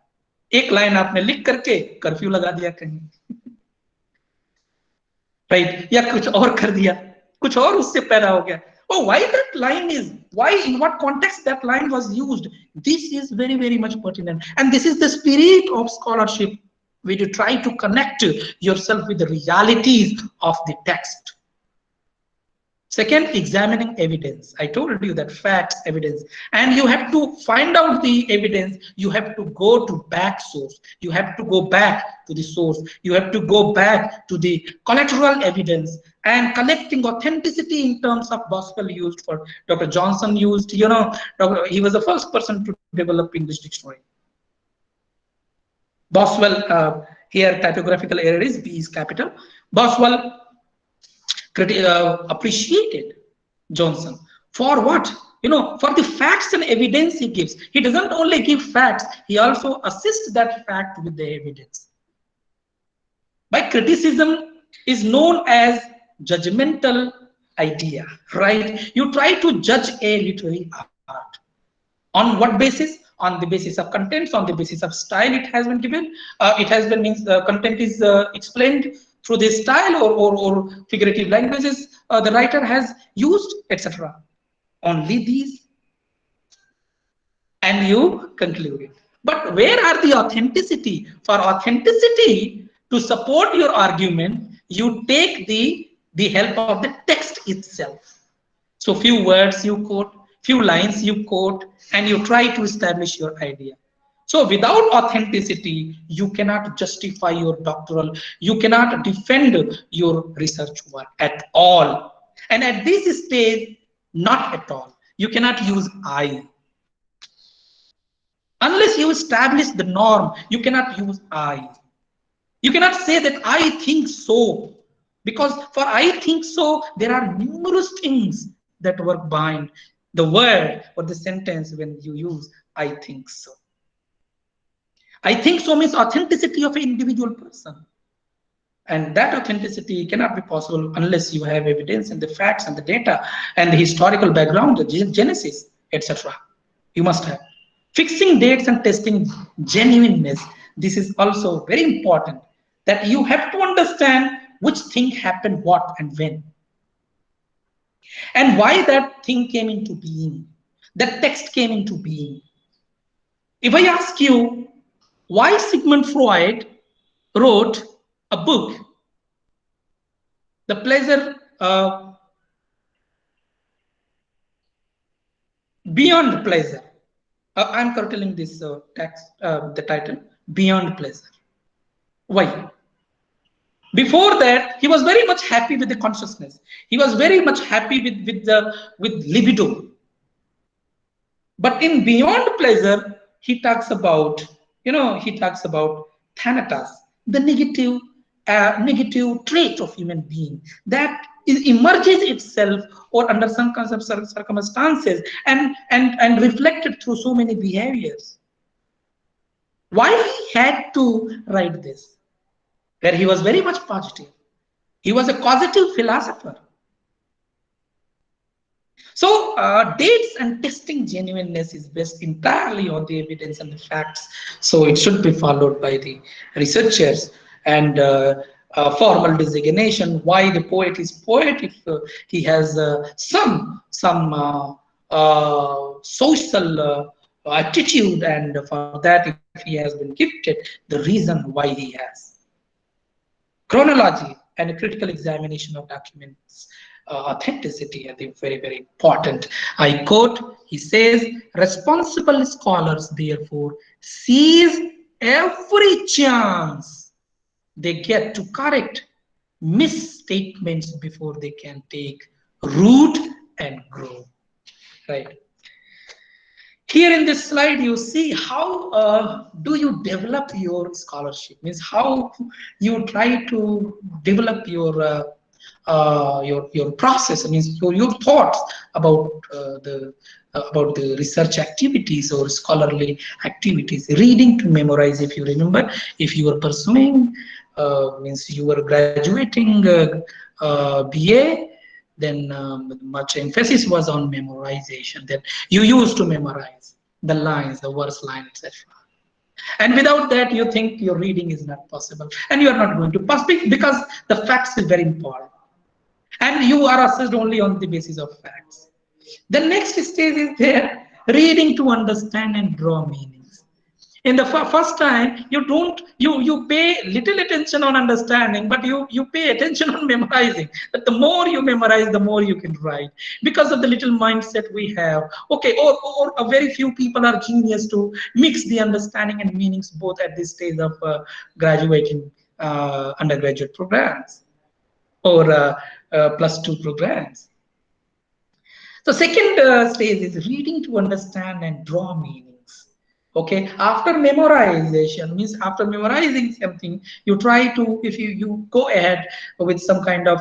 एक line आपने लिख करके curfew लगा दिया कहीं, राइट? या कुछ और कर दिया, कुछ और उससे पैदा हो गया. Oh, why that line is, why, in what context that line was used? This is very, very much pertinent. And this is the spirit of scholarship, where you try to connect yourself with the realities of the text. Second, examining evidence. I told you that facts, evidence, and you have to find out the evidence. You have to go to back source. You have to go back to the source. You have to go back to the collateral evidence, and collecting authenticity in terms of Boswell used for Dr. Johnson used. You know, he was the first person to develop English dictionary. Boswell, here typographical error is B is capital. Boswell appreciated Johnson for what? You know, for the facts and evidence he gives. He doesn't only give facts, he also assists that fact with the evidence. By criticism is known as judgmental idea, right? You try to judge a literary art. On what basis? On the basis of contents, on the basis of style it has been given. It has been means the content is explained through this style or figurative languages the writer has used, etc. Only these, and you conclude it. But where are the authenticity? For authenticity to support your argument, you take the help of the text itself. So few words you quote, few lines you quote, and you try to establish your idea. So without authenticity, you cannot justify your doctoral, you cannot defend your research work at all. And at this stage, not at all. You cannot use I. Unless you establish the norm, you cannot use I. You cannot say that I think so, because for I think so, there are numerous things that work behind the word or the sentence when you use I think so. I think so means authenticity of an individual person. And that authenticity cannot be possible unless you have evidence and the facts and the data and the historical background, the genesis, etc. You must have. Fixing dates and testing genuineness. This is also very important, that you have to understand which thing happened, what and when, and why that thing came into being, that text came into being. If I ask you why Sigmund Freud wrote a book, The Pleasure Beyond Pleasure, I'm curtailing this text, the title, Beyond Pleasure. Why? Before that, he was very much happy with the consciousness. He was very much happy with libido. But in Beyond Pleasure, he talks about, he talks about thanatos, the negative trait of human being that emerges itself or under some kinds of circumstances and reflected through so many behaviors. Why he had to write this? Where he was very much positive. He was a causative philosopher. So dates and testing genuineness is based entirely on the evidence and the facts. So it should be followed by the researchers, and formal designation. Why the poet is poet? If he has some social attitude, and for that, if he has been gifted, the reason why he has. Chronology and a critical examination of documents authenticity, I think very, very important. I quote, he says, responsible scholars therefore seize every chance they get to correct misstatements before they can take root and grow. Right. Here in this slide, you see how do you develop your scholarship? Means how you try to develop your process. Means your thoughts about the research activities or scholarly activities. Reading to memorize. If you remember, if you were pursuing, means you were graduating BA. Then much emphasis was on memorization. That you used to memorize the lines, the verse line, etc. And without that, you think your reading is not possible, and you are not going to pass because the facts is very important, and you are assessed only on the basis of facts. The next stage is there, reading to understand and draw meanings. In the first time, you pay little attention on understanding, but you pay attention on memorizing. That the more you memorize, the more you can write, because of the little mindset we have. Okay, or a very few people are genius to mix the understanding and meanings both at this stage of graduating undergraduate programs or +2 programs. The second stage is reading to understand and draw meanings. Okay, after memorization, means after memorizing something, you try to, if you go ahead with some kind of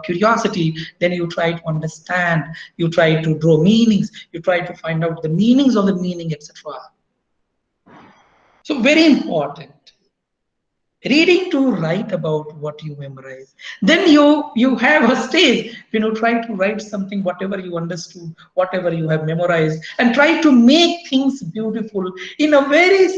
curiosity, then you try to understand, you try to draw meanings, you try to find out the meanings of the meaning, etc. So very important. Reading to write about what you memorize. Then you have a stage when you try to write something, whatever you understood, whatever you have memorized, and try to make things beautiful in a very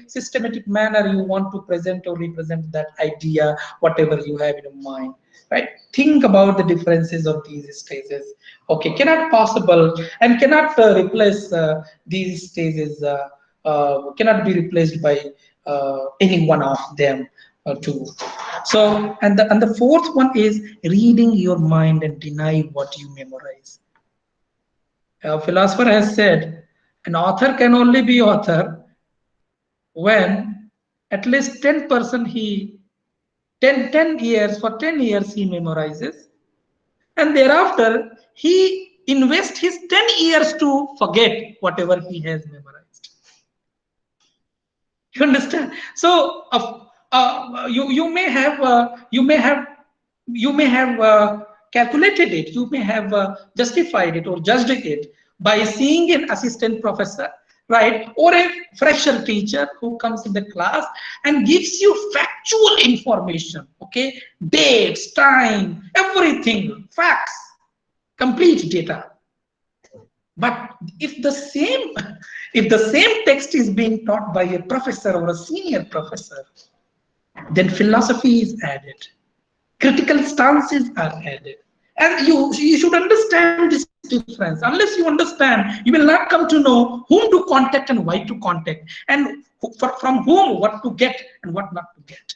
systematic manner. You want to present or represent that idea, whatever you have in your mind. Right? Think about the differences of these stages. Okay, cannot possible and cannot replace these stages. Cannot be replaced by any one of them too. So, and the fourth one is reading your mind and deny what you memorize. A philosopher has said, an author can only be author when at least 10% he 10 years, for 10 years he memorizes, and thereafter he invests his 10 years to forget whatever he has memorized. You understand? So you may have calculated it, you may have justified it or judged it by seeing an assistant professor, right, or a fresher teacher who comes in the class and gives you factual information, okay, dates, time, everything, facts, complete data. But if the same text is being taught by a professor or a senior professor, then philosophy is added, critical stances are added, and you should understand this difference. Unless you understand, you will not come to know whom to contact and why to contact, and from whom what to get and what not to get.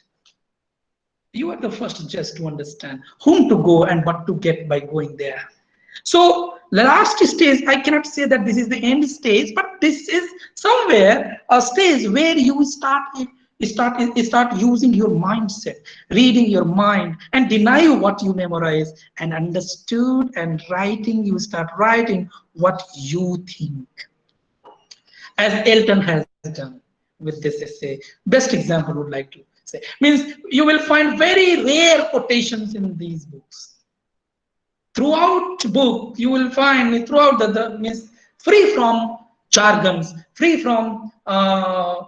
You are the first judge to understand whom to go and what to get by going there. So the last stage, I cannot say that this is the end stage, but this is somewhere a stage where you start using your mindset, reading your mind, and deny what you memorize and understood, and writing. You start writing what you think, as Elton has done with this essay. Best example would like to say means you will find very rare quotations in these books. Throughout book you will find throughout the means free from jargons, free from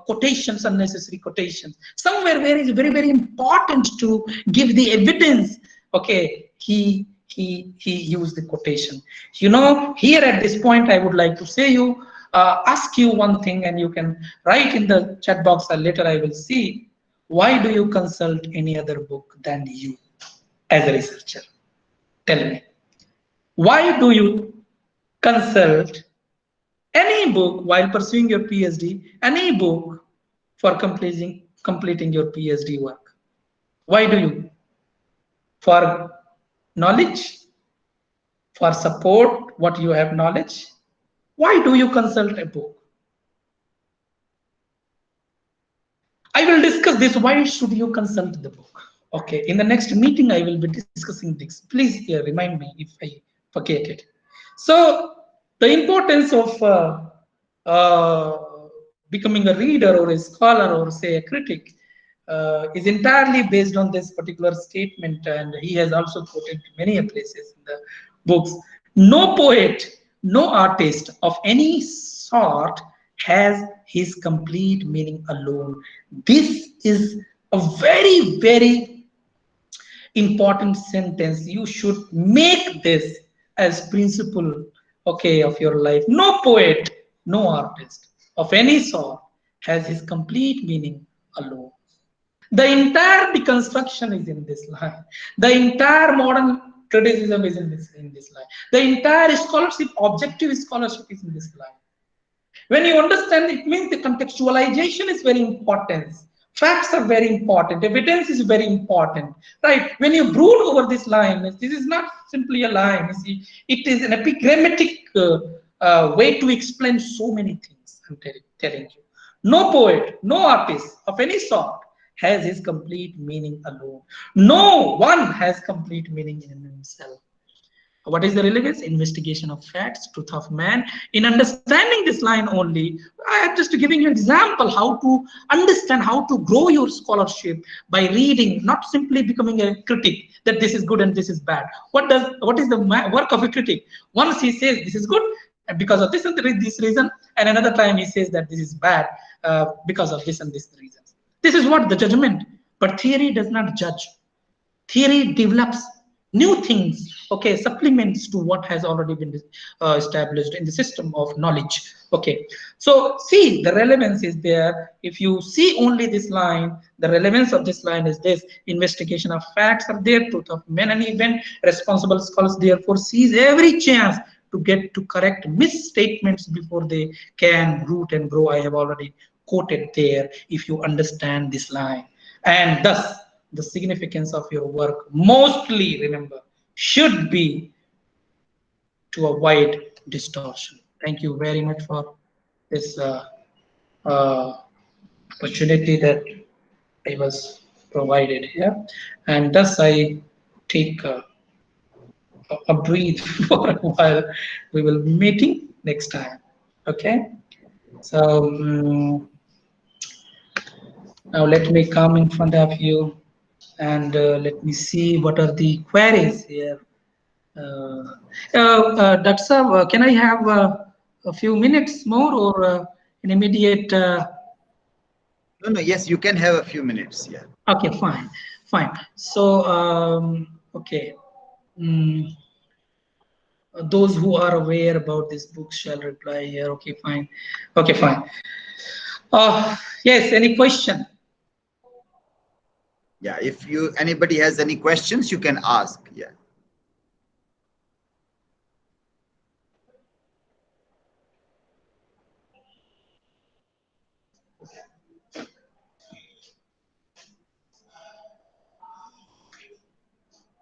quotations, unnecessary quotations, somewhere where it's very very important to give the evidence. Okay, he used the quotation. You know, here at this point I would like to say you ask you one thing, and you can write in the chat box, or later I will see. Why do you consult any other book than you as a researcher? Tell me. Why do you consult any book while pursuing your PhD, any book for completing your PhD work? Why do you? For knowledge? For support what you have knowledge? Why do you consult a book? I will discuss this. Why should you consult the book? Okay, in the next meeting, I will be discussing this. Please remind me if I forget it. So, the importance of becoming a reader or a scholar or say a critic is entirely based on this particular statement, and he has also quoted many places in the books. No poet, no artist of any sort has his complete meaning alone. This is a very, very important sentence. You should make this as principle, okay, of your life. No poet, no artist of any sort has his complete meaning alone. The entire deconstruction is in this line. The entire modern criticism is in this line. The entire scholarship, objective scholarship is in this line. When you understand, it means the contextualization is very important. Facts are very important. Evidence is very important, right? When you brood over this line, this is not simply a line. You see, it is an epigrammatic way to explain so many things. I'm telling you. No poet, no artist of any sort has his complete meaning alone. No one has complete meaning in himself. What is the relevance? Investigation of facts, truth of man. In understanding this line only, I am just giving you an example how to understand, how to grow your scholarship by reading, not simply becoming a critic that this is good and this is bad. What is the work of a critic? Once he says this is good because of this and this reason, and another time he says that this is bad because of this and this reasons. This is what the judgment. But theory does not judge. Theory develops new things, okay, supplements to what has already been established in the system of knowledge. Okay, so see, the relevance is there. If you see only this line, the relevance of this line is this: investigation of facts are there, truth of men and event. Responsible scholars therefore seize every chance to get to correct misstatements before they can root and grow. I have already quoted there. If you understand this line, and thus the significance of your work, mostly remember, should be to avoid distortion. Thank you very much for this opportunity that I was provided here, and thus I take a breathe for a while. We will be meeting next time. Okay, so Now let me come in front of you and let me see what are the queries here. Dr. Saab, can I have a few minutes more or an immediate? No, no, yes, you can have a few minutes. Yeah. Okay, fine, fine. So, okay. Mm, those who are aware about this book shall reply here. Okay, fine. Okay, fine. Yes, any question? Yeah. If you anybody has any questions, you can ask. Yeah.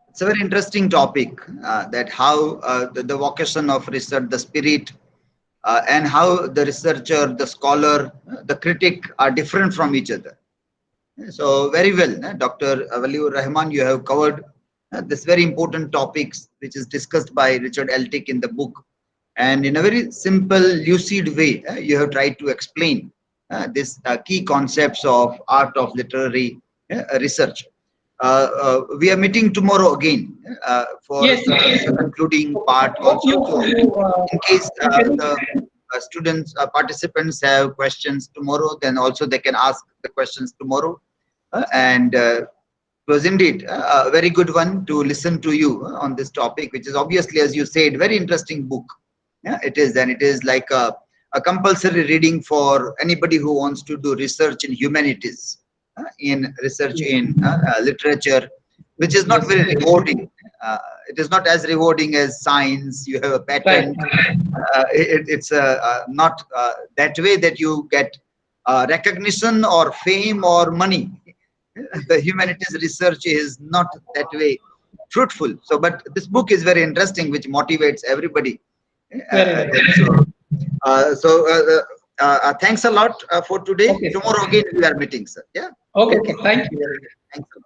It's a very interesting topic, that how the vocation of research, the spirit, and how the researcher, the scholar, the critic are different from each other. So very well, Dr. Valiur Rahaman, you have covered this very important topics which is discussed by Richard Altick in the book, and in a very simple, lucid way, you have tried to explain these key concepts of art of literary research. We are meeting tomorrow again for Yes. the concluding part Hope also. So, in case you the students, participants have questions tomorrow, then also they can ask the questions tomorrow. And it was indeed a very good one to listen to you on this topic, which is obviously, as you said, very interesting book. Yeah, it is, and it is like a compulsory reading for anybody who wants to do research in humanities, in research in literature, which is not yes, very rewarding. It is not as rewarding as science. You have a right. patent. It's not that way that you get recognition or fame or money. The humanities research is not that way fruitful. So, but this book is very interesting, which motivates everybody. Very well. Thanks a lot for today. Okay. Tomorrow again we are meeting, sir. Yeah. Okay. Okay. Okay. Thank you very much. Thanks a lot.